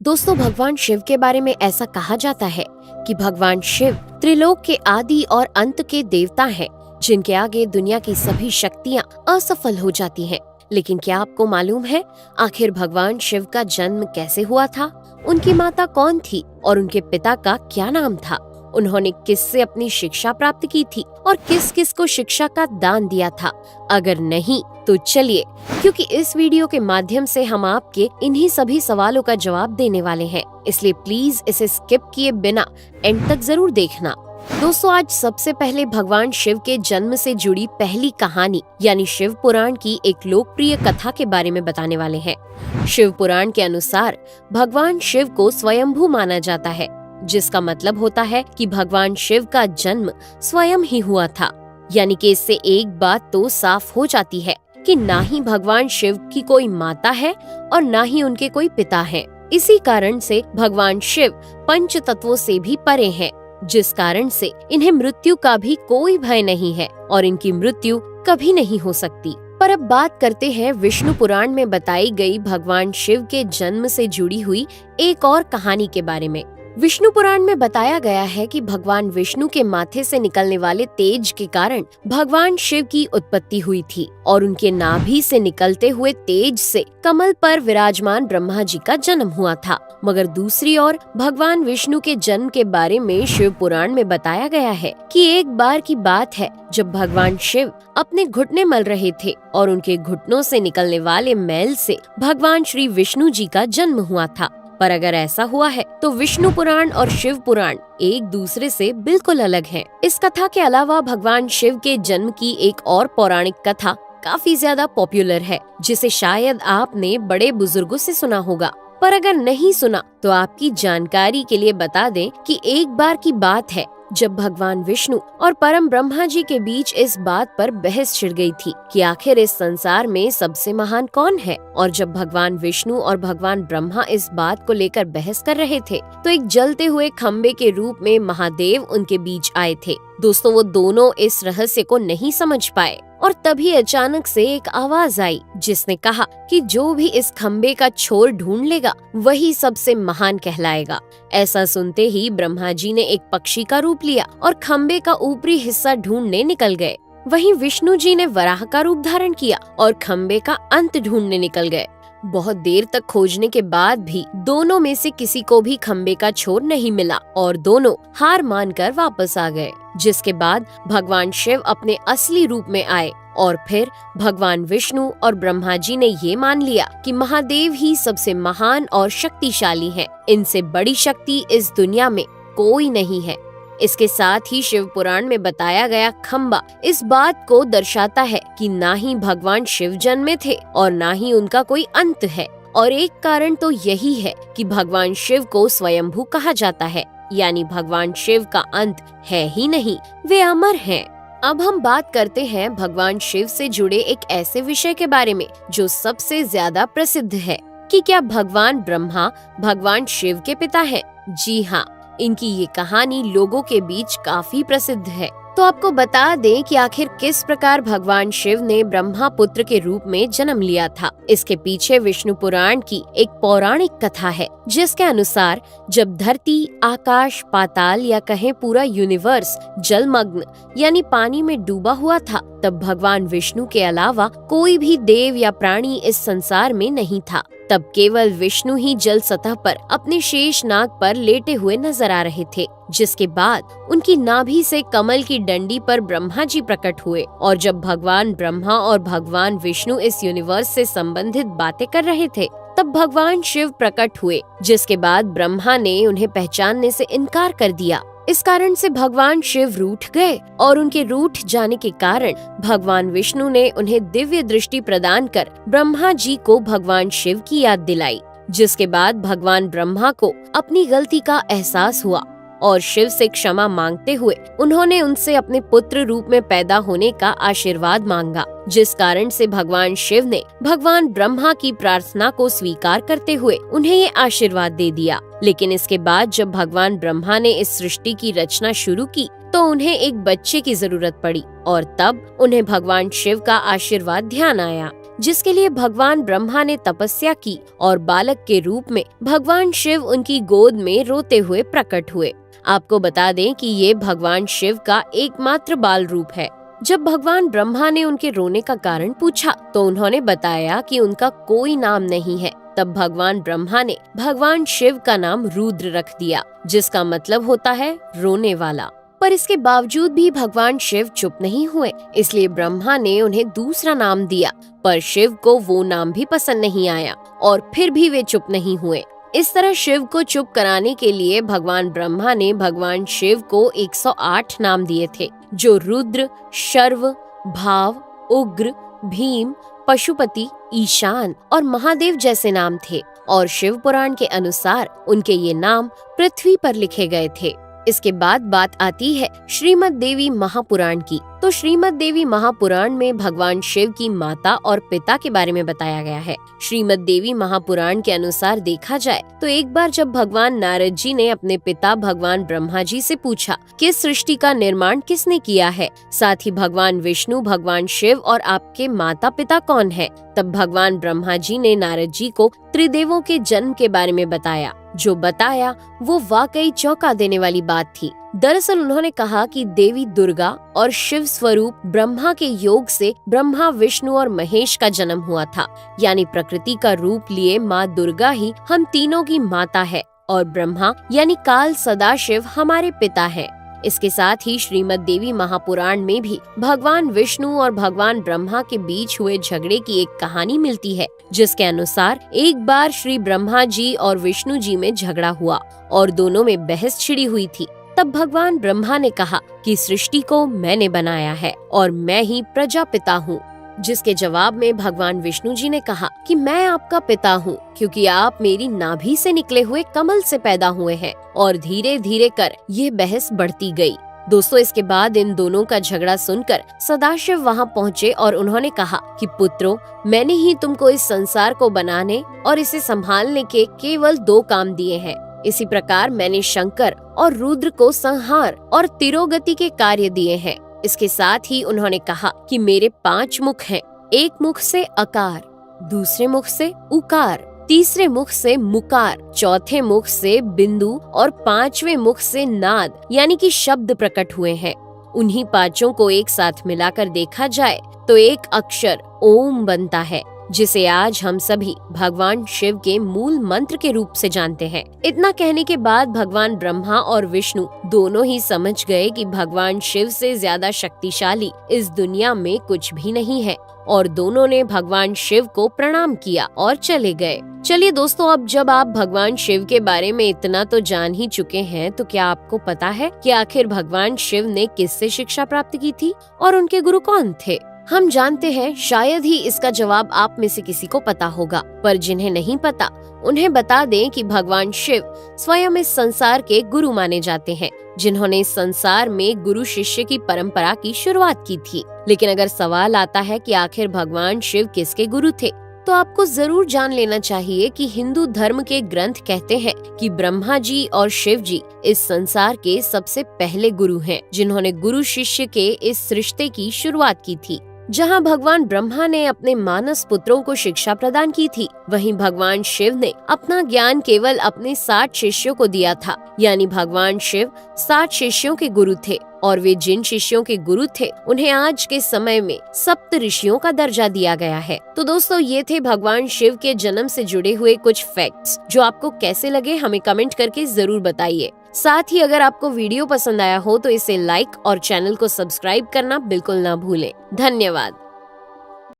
दोस्तों, भगवान शिव के बारे में ऐसा कहा जाता है कि भगवान शिव त्रिलोक के आदि और अंत के देवता हैं, जिनके आगे दुनिया की सभी शक्तियाँ असफल हो जाती हैं। लेकिन क्या आपको मालूम है आखिर भगवान शिव का जन्म कैसे हुआ था? उनकी माता कौन थी और उनके पिता का क्या नाम था? उन्होंने किससे अपनी शिक्षा प्राप्त की थी और किस किस को शिक्षा का दान दिया था? अगर नहीं तो चलिए, क्योंकि इस वीडियो के माध्यम से हम आपके इन्हीं सभी सवालों का जवाब देने वाले हैं, इसलिए प्लीज इसे स्किप किए बिना एंड तक जरूर देखना। दोस्तों, आज सबसे पहले भगवान शिव के जन्म से जुड़ी पहली कहानी यानी शिव पुराण की एक लोकप्रिय कथा के बारे में बताने वाले हैं। शिव पुराण के अनुसार भगवान शिव को स्वयंभू माना जाता है, जिसका मतलब होता है कि भगवान शिव का जन्म स्वयं ही हुआ था। यानी कि इससे एक बात तो साफ हो जाती है कि ना ही भगवान शिव की कोई माता है और ना ही उनके कोई पिता हैं। इसी कारण से भगवान शिव पंच तत्वों से भी परे हैं, जिस कारण से इन्हें मृत्यु का भी कोई भय नहीं है और इनकी मृत्यु कभी नहीं हो सकती। पर अब बात करते हैं विष्णु पुराण में बताई गई भगवान शिव के जन्म से जुड़ी हुई एक और कहानी के बारे में। विष्णु पुराण में बताया गया है कि भगवान विष्णु के माथे से निकलने वाले तेज के कारण भगवान शिव की उत्पत्ति हुई थी और उनके नाभि से निकलते हुए तेज से कमल पर विराजमान ब्रह्मा जी का जन्म हुआ था। मगर दूसरी ओर भगवान विष्णु के जन्म के बारे में शिव पुराण में बताया गया है कि एक बार की बात है जब भगवान शिव अपने घुटने मल रहे थे और उनके घुटनों से निकलने वाले मैल से भगवान श्री विष्णु जी का जन्म हुआ था। पर अगर ऐसा हुआ है तो विष्णु पुराण और शिव पुराण एक दूसरे से बिल्कुल अलग हैं। इस कथा के अलावा भगवान शिव के जन्म की एक और पौराणिक कथा काफी ज्यादा पॉपुलर है, जिसे शायद आपने बड़े बुजुर्गों से सुना होगा। पर अगर नहीं सुना तो आपकी जानकारी के लिए बता दें कि एक बार की बात है जब भगवान विष्णु और परम ब्रह्मा जी के बीच इस बात पर बहस छिड़ गई थी कि आखिर इस संसार में सबसे महान कौन है। और जब भगवान विष्णु और भगवान ब्रह्मा इस बात को लेकर बहस कर रहे थे तो एक जलते हुए खम्बे के रूप में महादेव उनके बीच आए थे। दोस्तों, वो दोनों इस रहस्य को नहीं समझ पाए और तभी अचानक से एक आवाज आई जिसने कहा कि जो भी इस खम्बे का छोर ढूंढ लेगा वही सबसे महान कहलाएगा। ऐसा सुनते ही ब्रह्मा जी ने एक पक्षी का रूप लिया और खम्बे का ऊपरी हिस्सा ढूंढने निकल गए। वहीं विष्णु जी ने वराह का रूप धारण किया और खम्बे का अंत ढूंढने निकल गए। बहुत देर तक खोजने के बाद भी दोनों में से किसी को भी खम्बे का छोर नहीं मिला और दोनों हार मानकर वापस आ गए। जिसके बाद भगवान शिव अपने असली रूप में आए और फिर भगवान विष्णु और ब्रह्मा जी ने ये मान लिया कि महादेव ही सबसे महान और शक्तिशाली हैं। इनसे बड़ी शक्ति इस दुनिया में कोई नहीं है। इसके साथ ही शिव पुराण में बताया गया खम्बा इस बात को दर्शाता है कि ना ही भगवान शिव जन्मे थे और ना ही उनका कोई अंत है। और एक कारण तो यही है कि भगवान शिव को स्वयंभू कहा जाता है, यानी भगवान शिव का अंत है ही नहीं, वे अमर हैं। अब हम बात करते हैं भगवान शिव से जुड़े एक ऐसे विषय के बारे में जो सबसे ज्यादा प्रसिद्ध है कि क्या भगवान ब्रह्मा भगवान शिव के पिता हैं? जी हाँ, इनकी ये कहानी लोगों के बीच काफी प्रसिद्ध है। तो आपको बता दें कि आखिर किस प्रकार भगवान शिव ने ब्रह्मा पुत्र के रूप में जन्म लिया था। इसके पीछे विष्णु पुराण की एक पौराणिक कथा है, जिसके अनुसार जब धरती, आकाश, पाताल या कहें पूरा यूनिवर्स जलमग्न यानी पानी में डूबा हुआ था, तब भगवान विष्णु के अलावा कोई भी देव या प्राणी इस संसार में नहीं था। तब केवल विष्णु ही जल सतह पर अपने शेष नाग पर लेटे हुए नजर आ रहे थे। जिसके बाद उनकी नाभि से कमल की डंडी पर ब्रह्मा जी प्रकट हुए और जब भगवान ब्रह्मा और भगवान विष्णु इस यूनिवर्स से संबंधित बातें कर रहे थे तब भगवान शिव प्रकट हुए, जिसके बाद ब्रह्मा ने उन्हें पहचानने से इनकार कर दिया। इस कारण से भगवान शिव रूठ गए और उनके रूठ जाने के कारण भगवान विष्णु ने उन्हें दिव्य दृष्टि प्रदान कर ब्रह्मा जी को भगवान शिव की याद दिलाई। जिसके बाद भगवान ब्रह्मा को अपनी गलती का एहसास हुआ और शिव से क्षमा मांगते हुए उन्होंने उनसे अपने पुत्र रूप में पैदा होने का आशीर्वाद मांगा। जिस कारण से भगवान शिव ने भगवान ब्रह्मा की प्रार्थना को स्वीकार करते हुए उन्हें ये आशीर्वाद दे दिया। लेकिन इसके बाद जब भगवान ब्रह्मा ने इस सृष्टि की रचना शुरू की तो उन्हें एक बच्चे की जरूरत पड़ी और तब उन्हें भगवान शिव का आशीर्वाद ध्यान आया। जिसके लिए भगवान ब्रह्मा ने तपस्या की और बालक के रूप में भगवान शिव उनकी गोद में रोते हुए प्रकट हुए। आपको बता दें कि ये भगवान शिव का एकमात्र बाल रूप है। जब भगवान ब्रह्मा ने उनके रोने का कारण पूछा तो उन्होंने बताया कि उनका कोई नाम नहीं है। तब भगवान ब्रह्मा ने भगवान शिव का नाम रुद्र रख दिया, जिसका मतलब होता है रोने वाला। पर इसके बावजूद भी भगवान शिव चुप नहीं हुए, इसलिए ब्रह्मा ने उन्हें दूसरा नाम दिया। पर शिव को वो नाम भी पसंद नहीं आया और फिर भी वे चुप नहीं हुए। इस तरह शिव को चुप कराने के लिए भगवान ब्रह्मा ने भगवान शिव को 108 नाम दिए थे, जो रुद्र, शर्व, भाव, उग्र, भीम, पशुपति, ईशान और महादेव जैसे नाम थे। और शिव पुराण के अनुसार उनके ये नाम पृथ्वी पर लिखे गए थे। इसके बाद बात आती है श्रीमद् देवी महापुराण की। तो श्रीमद् देवी महापुराण में भगवान शिव की माता और पिता के बारे में बताया गया है। श्रीमद् देवी महापुराण के अनुसार देखा जाए तो एक बार जब भगवान नारद जी ने अपने पिता भगवान ब्रह्मा जी से पूछा कि सृष्टि का निर्माण किसने किया है, साथ ही भगवान विष्णु, भगवान शिव और आपके माता पिता कौन है, तब भगवान ब्रह्मा जी ने नारद जी को त्रिदेवों के जन्म के बारे में बताया। जो बताया वो वाकई चौंका देने वाली बात थी। दरअसल उन्होंने कहा कि देवी दुर्गा और शिव स्वरूप ब्रह्मा के योग से ब्रह्मा, विष्णु और महेश का जन्म हुआ था। यानी प्रकृति का रूप लिए माँ दुर्गा ही हम तीनों की माता है और ब्रह्मा यानी काल सदाशिव हमारे पिता है। इसके साथ ही श्रीमद् देवी महापुराण में भी भगवान विष्णु और भगवान ब्रह्मा के बीच हुए झगड़े की एक कहानी मिलती है, जिसके अनुसार एक बार श्री ब्रह्मा जी और विष्णु जी में झगड़ा हुआ और दोनों में बहस छिड़ी हुई थी। तब भगवान ब्रह्मा ने कहा कि सृष्टि को मैंने बनाया है और मैं ही प्रजापिता हूँ, जिसके जवाब में भगवान विष्णु जी ने कहा कि मैं आपका पिता हूँ, क्योंकि आप मेरी नाभि से निकले हुए कमल से पैदा हुए हैं। और धीरे धीरे कर ये बहस बढ़ती गई। दोस्तों, इसके बाद इन दोनों का झगड़ा सुनकर सदाशिव वहाँ पहुँचे और उन्होंने कहा कि पुत्रों, मैंने ही तुमको इस संसार को बनाने और इसे संभालने के केवल 2 काम दिए हैं। इसी प्रकार मैंने शंकर और रुद्र को संहार और तिरोगति के कार्य दिए हैं। इसके साथ ही उन्होंने कहा कि मेरे 5 मुख हैं। एक मुख से अकार, दूसरे मुख से उकार, तीसरे मुख से मुकार, चौथे मुख से बिंदु और 5वें मुख से नाद यानी कि शब्द प्रकट हुए हैं। उन्हीं 5 को एक साथ मिलाकर देखा जाए तो एक अक्षर ओम बनता है, जिसे आज हम सभी भगवान शिव के मूल मंत्र के रूप से जानते हैं। इतना कहने के बाद भगवान ब्रह्मा और विष्णु दोनों ही समझ गए कि भगवान शिव से ज्यादा शक्तिशाली इस दुनिया में कुछ भी नहीं है और दोनों ने भगवान शिव को प्रणाम किया और चले गए। चलिए दोस्तों, अब जब आप भगवान शिव के बारे में इतना तो जान ही चुके हैं, तो क्या आपको पता है कि आखिर भगवान शिव ने किससे शिक्षा प्राप्त की थी और उनके गुरु कौन थे? हम जानते हैं, शायद ही इसका जवाब आप में से किसी को पता होगा, पर जिन्हें नहीं पता उन्हें बता दें कि भगवान शिव स्वयं इस संसार के गुरु माने जाते हैं, जिन्होंने इस संसार में गुरु शिष्य की परंपरा की शुरुआत की थी। लेकिन अगर सवाल आता है कि आखिर भगवान शिव किसके गुरु थे, तो आपको जरूर जान लेना चाहिए कि हिंदू धर्म के ग्रंथ कहते हैं कि ब्रह्मा जी और शिव जी इस संसार के सबसे पहले गुरु हैं, जिन्होंने गुरु शिष्य के इस रिश्ते की शुरुआत की थी। जहां भगवान ब्रह्मा ने अपने मानस पुत्रों को शिक्षा प्रदान की थी, वहीं भगवान शिव ने अपना ज्ञान केवल अपने 60 शिष्यों को दिया था। यानी भगवान शिव 60 शिष्यों के गुरु थे और वे जिन शिष्यों के गुरु थे उन्हें आज के समय में सप्त ऋषियों का दर्जा दिया गया है। तो दोस्तों, ये थे भगवान शिव के जन्म से जुड़े हुए कुछ फैक्ट्स, जो आपको कैसे लगे हमें कमेंट करके जरूर बताइए। साथ ही अगर आपको वीडियो पसंद आया हो तो इसे लाइक और चैनल को सब्सक्राइब करना बिल्कुल ना भूलें। धन्यवाद।